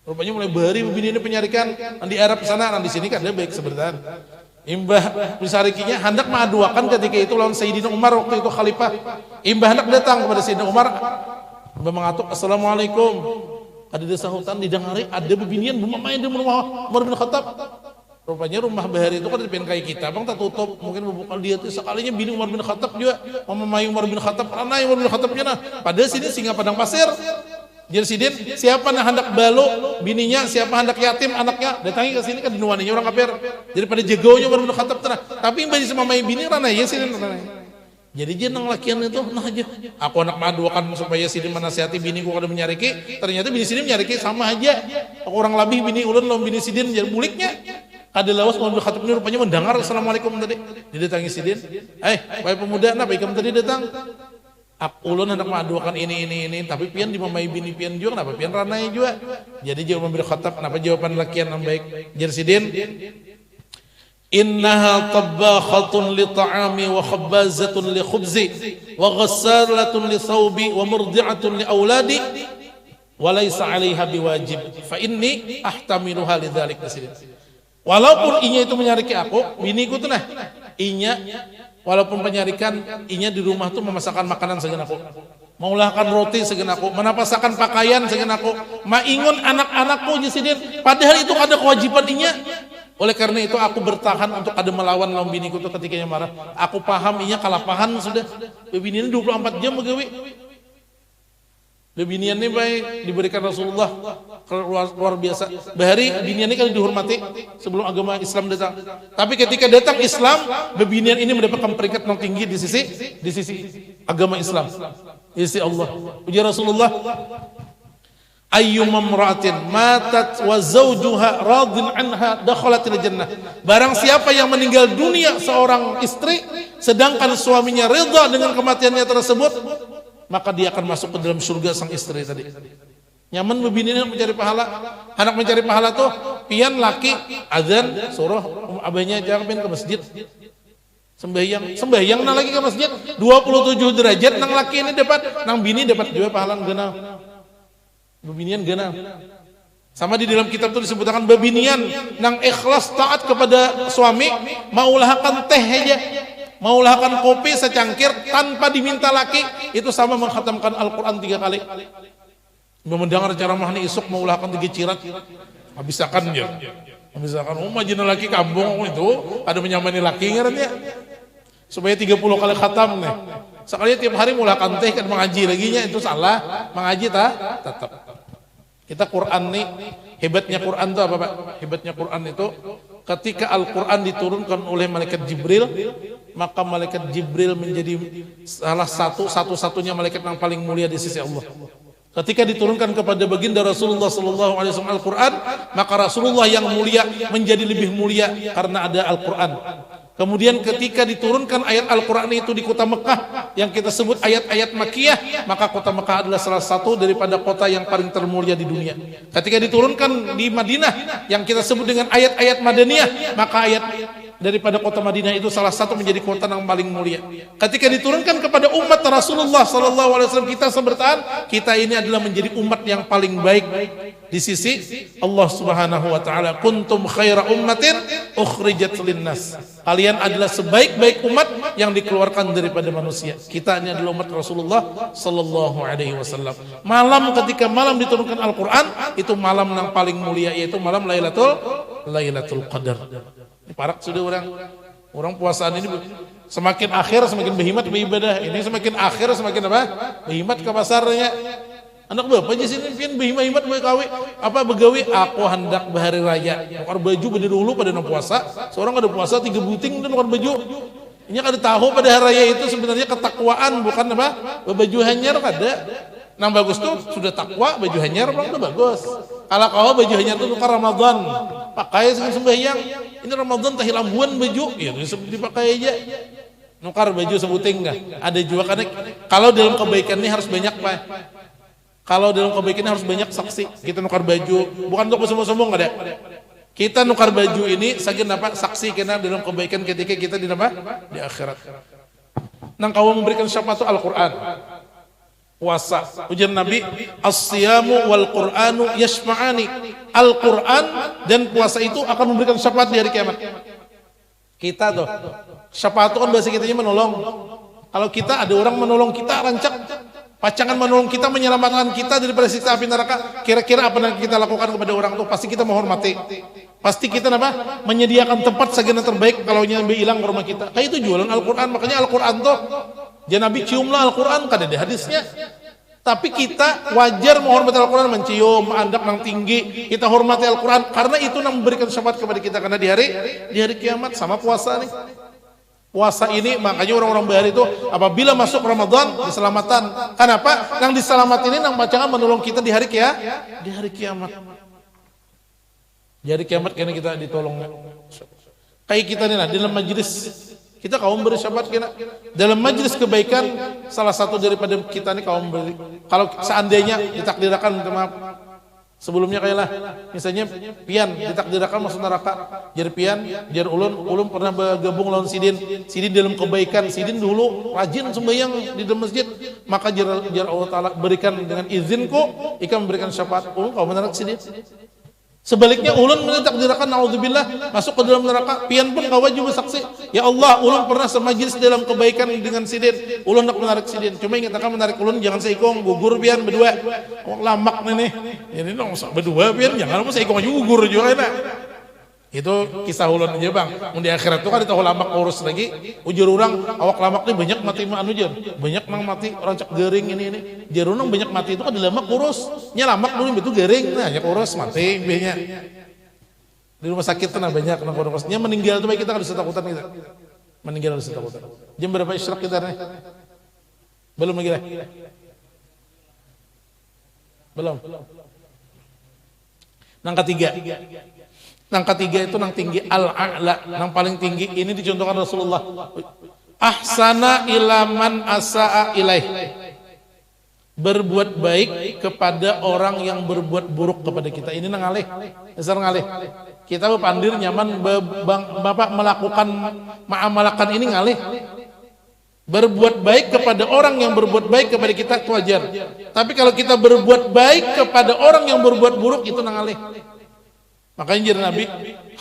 rupanya mulai bahari bini ini penyarikan di Arab sana, di sini kada baik sebenarnya. Imbah disarikinya hendak mengaduakan ketika itu lawan Sayyidina Umar waktu itu khalifah. Imbah hendak datang kepada Sayyidina Umar, mengatuk assalamualaikum. Ada desa hutan didengari ada bebinian main di rumah Umar bin Khattab. Rupanya rumah bahari itu kan di kayak kita, bang tak tutup, mungkin membuka dia tuh sekalinya bini Umar bin Khattab juga, memamai Umar bin Khattab, karena Umar bin Khattabnya nah. Padahal sini singa padang pasir. Jadi sidin siapa yang hendak balo bininya, siapa hendak yatim anaknya datangi ke sini kan dinuaninya orang kafir. Jadi pada jagonya Umar bin Khattab tenang. Tapi bagi sama mai bini rana ya sidin rana. Jadi dia nang lakian itu nah aja. Aku anak maduakan supaya sidin menasihati bini gua kada menyariki, ternyata bini sidin menyariki sama aja. Aku orang labih bini ulun lawan bini sidin jadi buliknya. Kada lawas Umar bin Khattab ini rupanya mendengar assalamualaikum tadi. Didatangi sidin. Wahai pemuda, napa kamu tadi datang? Ulun hendak mengadukan ini tapi pian dimamai bini pian juga kenapa pian ranai juga. Jadi jawaban Umar bin Khattab kenapa jawaban lakian yang baik jersidin innaha tabakhatun li ta'ami wa khabbazatun li khubzi wa ghassalatun li thawbi wa murdi'atun li auladi wa laysa 'alaiha biwajib fa inni ahtamiluha lidzalik. Walaupun inya itu menyariki aku biniku tuh nah inya walaupun penyarikan, inya di rumah tuh memasakkan makanan segenapku, maulahkan roti segenapku, menapasakan pakaian segenapku, maingun anak-anakku jisidin, padahal itu ada kewajiban inya. Oleh karena itu aku bertahan untuk ada melawan lawan biniku tuh ketikanya marah. Aku paham inya kalapahan sudah. Bebinian 24 jam begawi. Bebinian ini baik diberikan Rasulullah luar biasa. Bahari binian ini kali dihormati sebelum agama Islam datang. Tapi ketika datang Islam, bebinian ini mendapatkan peringkat yang tinggi di sisi agama Islam. Di sisi Allah. Ujar Rasulullah, ayyuma imra'atin matat wa zawjuha radin anha dakhalatil jannah. Barang siapa yang meninggal dunia seorang istri sedangkan suaminya ridha dengan kematiannya tersebut, maka dia akan masuk ke dalam surga sang istri tadi. Nyaman bebininya mencari pahala. Anak mencari pahala tuh pian laki azan suruh abahnya jangan ke masjid. Sembahyang nang lagi ke masjid 27 derajat nang laki ini dapat, nang bini dapat juga pahala genap. Bebinian genap. Sama di dalam kitab itu disebutkan bebinian nang ikhlas taat kepada suami, maulahkan teh aja, maulahkan kopi secangkir tanpa diminta laki, itu sama mengkhatamkan Al-Quran 3 kali. Mendengar ceramah nih isuk maulahkan 3 cirat, habisakan ya. Habisakan, majina laki kampung itu ada menyamani laki ngarannya. Supaya 30 kali khatam nih. Sekali tiap hari mulahkan teh kan mengaji laginya itu salah, mengaji tetap. Kita Quran nih, hebatnya Quran itu apa Pak? Hebatnya Quran itu ketika Al-Quran diturunkan oleh malaikat Jibril, maka malaikat Jibril menjadi salah satu-satunya malaikat yang paling mulia di sisi Allah. Ketika diturunkan kepada baginda Rasulullah SAW Al-Quran, maka Rasulullah yang mulia menjadi lebih mulia karena ada Al-Quran. Kemudian ketika diturunkan ayat Al-Quran itu di kota Mekah yang kita sebut ayat-ayat Makkiyah, maka kota Mekah adalah salah satu daripada kota yang paling termulia di dunia. Ketika diturunkan di Madinah yang kita sebut dengan ayat-ayat Madaniyah, maka ayat daripada kota Madinah itu salah satu menjadi kota yang paling mulia. Ketika diturunkan kepada umat Rasulullah SAW, kita sebertaan, kita ini adalah menjadi umat yang paling baik di sisi Allah Subhanahu wa taala. Kuntum khaira ummatin ukhrijat linnas. Kalian adalah sebaik-baik umat yang dikeluarkan daripada manusia. Kita ini adalah umat Rasulullah sallallahu alaihi wasallam. Malam ketika malam diturunkan Al-Qur'an, itu malam yang paling mulia, yaitu malam Lailatul Qadar. Parak sudah orang puasaan ini semakin akhir semakin berhemat beribadah. Ini semakin akhir semakin apa? Berhemat ke pasarnya. Anak bapak aja sini pian berhemat berkawi apa begawi aku hendak bahari raya. Nukar baju pada dulu pada puasa. Seorang ada puasa 3 buting dan nukar baju. Ini kada tahu pada hari raya itu sebenarnya ketakwaan bukan apa? Baju hanyar kada. Nang bagus tuh sudah takwa baju hanyar bang tuh bagus. Kalau kau baju hanyar tuh nukar Ramadan. Pakai sembahyang. Ini Ramadan teh lambuan baju, ya dipakai aja. Nukar baju sebuting enggak? Ada juga karena kalau dalam kebaikan ini harus banyak Pak. Kalau dalam kebaikan ini harus banyak saksi. Kita nukar baju, bukan untuk sombong-sombong enggak ada. Kita nukar baju ini saking dapat saksi kena dalam kebaikan ketika kita di akhirat. Nang kau memberikan syafaat itu Al-Qur'an. Puasa. Ujian Nabi, as-siyamu wal Qur'anu yashfa'ani. Al-Quran dan puasa itu akan memberikan syafaat di hari kiamat. Kita tuh, syafaat itu kan bahasa kitanya menolong. Kalau kita ada orang menolong kita, rancak pacangan menolong kita, menyelamatkan kita daripada siksa api neraka, kira-kira apa yang kita lakukan kepada orang itu? Pasti kita menghormati. Pasti kita apa? Menyediakan tempat segala terbaik kalau nyambi hilang ke rumah kita. Kayak itu jualan Al-Quran. Makanya Al-Quran tuh, jangan Nabi ciumlah Al-Quran, kan ada hadisnya. Tapi kita wajar menghormati Al-Quran, mencium, menandak yang tinggi, kita hormati Al-Quran, karena itu yang memberikan syafaat kepada kita. Karena di hari kiamat sama puasa nih. Puasa ini makanya orang-orang bahari itu apabila masuk Ramadan diselamatan. Kenapa? Yang diselamat ini yang bacaan menolong kita di hari kiamat. Di hari kiamat karena kita ditolong. Kayak kita nih dalam majelis. Kita kaum beri syafaat kena dalam majelis kebaikan, salah satu daripada kita nih kaum beri. Kalau seandainya ditakdirkan, minta maaf sebelumnya kayalah misalnya pian ditakdirkan masuk neraka, jar pian, jar ulun pernah bergabung lawan sidin dalam kebaikan. Sidin dulu rajin sembahyang di dalam masjid, maka jar Allah Taala berikan dengan izinku, ikan memberikan syafaat ulun kau menarik sidin. Sebaliknya ulun mentakdirkan naudzubillah masuk ke dalam neraka, pian pun gak wajib bersaksi. Ya Allah, ulun pernah semajlis dalam kebaikan dengan sidin, ulun nak menarik sidin. Cuma ingat akan menarik ulun jangan seikong gugur pian berdua. Wong lamak nih. Ini dong berdua pian jangan mau seikong aja gugur juga enak. Itu kisah ulun aja bang. Di akhirat itu kan ditahu lamak urus lagi. Ujur orang awak lamak nih banyak mati anu jar. Banyak nang mati rancak gering ini. Jar orang banyak mati itu kan di lamak urus. Nya lamak dulu itu gering. Nah, banyak urus mati banyak. Di rumah sakit tuh nah banyak nang urus. Nya meninggal tuh kita harus takutan kita. Meninggal harus takutan. Jam berapa isyraq kita nih? Belum lagi lah. Belum. Nang ketiga. Nang ketiga itu nang tinggi al-a'la, nang paling tinggi ini dicontohkan Rasulullah. Ahsana ilaman asa'a ilaih. Berbuat baik kepada orang yang berbuat buruk kepada kita. Ini nang alih, dasar ngalih. Kita pandir nyaman Bapak melakukan ma'amalakan ini ngalih. Berbuat baik kepada orang yang berbuat baik kepada kita itu wajar. Tapi kalau kita berbuat baik kepada orang yang berbuat buruk itu nang alih. Makanya jadi Nabi,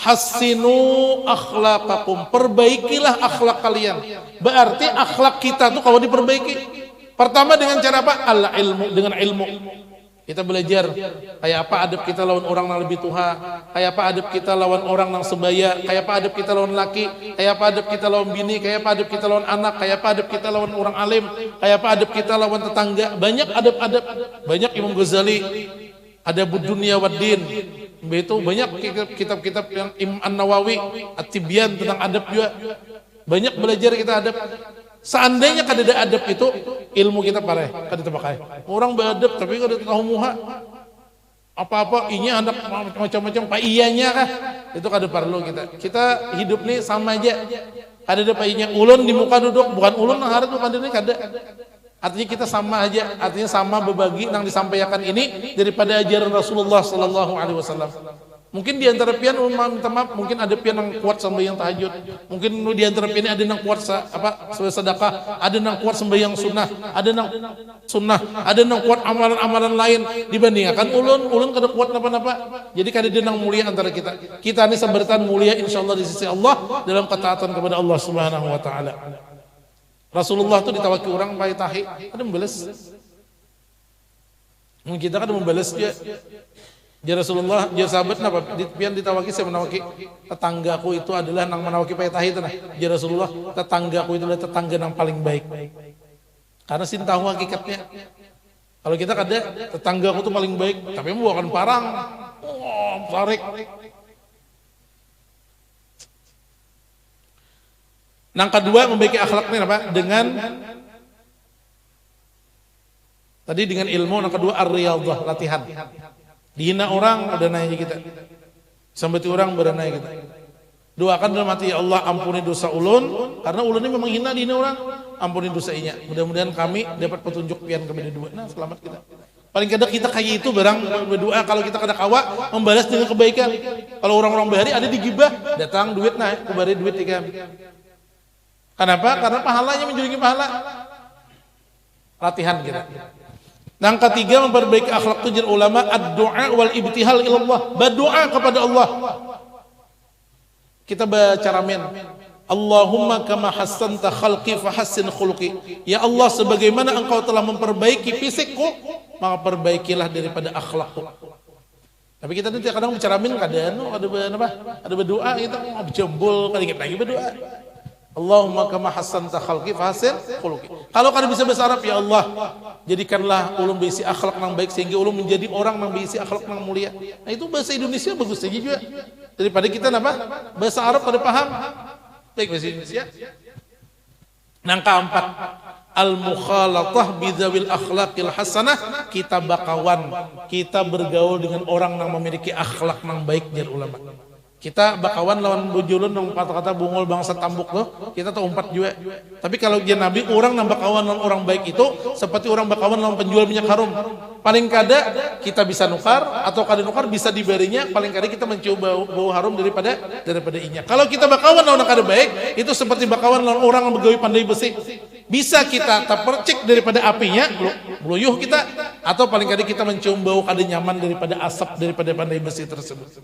hasinu akhlaqakum, perbaikilah akhlak kalian. Berarti akhlak kita tuh kalau diperbaiki, pertama dengan cara apa? Al-ilmu, dengan ilmu. Kita belajar kayak apa adab kita lawan orang yang lebih tua, kayak apa adab kita lawan orang yang sebaya, kayak apa adab kita lawan laki, kayak apa adab kita lawan bini, kayak apa adab kita lawan anak, kayak apa adab kita lawan orang alim, kayak apa adab kita lawan tetangga. Banyak adab-adab, banyak Imam Ghazali, adabud dunya wad din. Itu banyak kitab-kitab yang Imam An-Nawawi At-Tibyan tentang adab juga. Banyak belajar kita adab. Seandainya kada ada adab itu ilmu kita parah, kada terpakai. Orang beradab tapi kada tahu muha. Apa-apa inya anak macam-macam pak iyanya kah? Itu kada perlu kita. Kita hidup nih sama aja. Kada ada pak iyanya. Ulun di muka duduk bukan ulun nang harap bukan ini kada. Artinya kita sama aja, artinya sama berbagi yang disampaikan ini daripada ajaran Rasulullah Sallallahu Alaihi Wasallam. Mungkin di antara pian minta maaf, mungkin ada pian yang kuat sembahyang tahajud, mungkin di antara pian ada yang kuat sedekah, ada yang kuat sembahyang sunnah, ada yang kuat amalan-amalan lain dibandingkan ulun kada kuat napa-napa. Jadi kada ada yang mulia antara kita. Kita ini sebertan mulia insyaallah di sisi Allah dalam ketaatan kepada Allah Subhanahu Wa Taala. Rasulullah itu ditawaki orang pakai tahi, ada membalas. Mungkin kita kan membalas dia. Dia Rasulullah, dia sahabat napa? Pian ditawaki saya menawaki tetanggaku itu adalah nang menawaki pakai tahi itu nah. Dia Rasulullah, tetanggaku itu adalah tetangga yang paling baik. Karena sin tahu hakikatnya. Kalau kita kada tetanggaku itu paling baik, tapi mau akan parang. Oh, tarik. Yang kedua membaiki akhlaknya apa? Dengan tadi dengan ilmu. Yang kedua ar-riyadhah, latihan. Dihina orang ada nanya kita. Sambati orang beranai kita. Doakan dalam hati, ya Allah ampuni dosa ulun karena ulun ini memang hina dihina orang. Ampuni dosanya. Mudah-mudahan kami dapat petunjuk pian kepada dua. Nah, selamat kita. Paling kadang kita kayak itu barang berdoa kalau kita kada kawa membalas dengan kebaikan. Kalau orang-orang bahari ada digibah, datang duit nah, kubari duit ikan. Kenapa? Karena pahalanya menjadi pahala. Latihan kita. Yang ketiga memperbaiki akhlak tujuan ulama ad-du'a wal ibtihal ilallah. Berdoa kepada Allah. Kita baca ramen. Allahumma kama hassanta khalqi fa hassin khuluqi. Ya Allah sebagaimana engkau telah memperbaiki fisikku, maka perbaikilah daripada akhlakku. Tapi kita nanti kadang bicara ramen kadang ada berdoa kita jembol kali lagi berdoa. Allahumma kama hassanta khalqi fa hassin khuluqi. Kalau kada bisa bahasa Arab, ya Allah jadikanlah ulun berisi akhlak yang baik sehingga ulun menjadi orang yang berisi akhlak yang mulia. Nah itu bahasa Indonesia bagus saja juga. Daripada kita bahasa Arab kada paham. Baik bahasa Indonesia. Yang keempat, al-mukhalatah bidzawil akhlaqil hasanah, kita bakawan, kita bergaul dengan orang yang memiliki akhlak yang baik jar ulama. Kita bakawan lawan bujulun yang kata-kata bungul bangsa tambuk tuh, kita tuh umpat juga. Tapi kalau dia Nabi, orang yang bakawan lawan orang baik itu seperti orang bakawan lawan penjual minyak harum. Paling kada kita bisa nukar atau kada nukar bisa diberinya, paling kada kita mencium bau harum daripada inya. Kalau kita bakawan lawan kada baik, itu seperti bakawan lawan orang yang begawi pandai besi. Bisa kita terpercik daripada apinya, meluyuh kita. atau paling kali kita mencium bau kada nyaman daripada asap daripada pandai besi tersebut.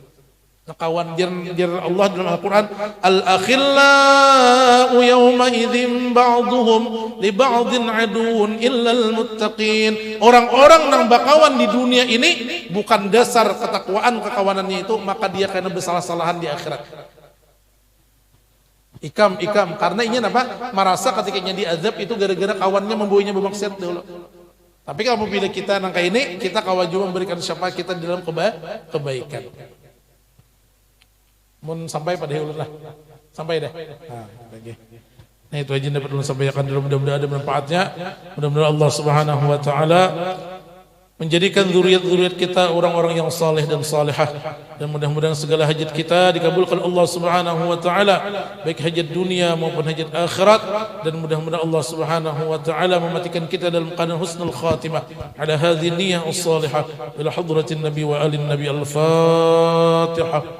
Nah, kawan jar Allah dalam Al-Quran, al-akhillau yawma idzin ba'duhum li ba'din aduun illa al-muttaqin. Orang-orang nang bakawan di dunia ini bukan dasar ketakwaan kekawanannya itu, maka dia kena bersalah-salahan di akhirat. Ikam karena ingin apa? Merasa ketikanya diazab itu gara-gara kawannya membawanya bermaksiat dulu. Tapi kalau bila kita nangka ini, kita kawan juga memberikan syafaat kita dalam kebaikan. Mun sampai pada hulur lah, sampai dah. Nah itu aja dapat ulun sampaikan. Mudah-mudahan ada manfaatnya. Mudah-mudahan Allah Subhanahu Wa Taala menjadikan zuriat-zuriat kita orang-orang yang saleh dan salihah, dan mudah-mudahan segala hajat kita dikabulkan Allah Subhanahu Wa Taala, baik hajat dunia maupun hajat akhirat, dan mudah-mudahan Allah Subhanahu Wa Taala mematikan kita dalam keadaan husnul khatimah ala hadhihi niyyah as-salihah ila hadratin nabi wa alin nabi. Al-Fatihah.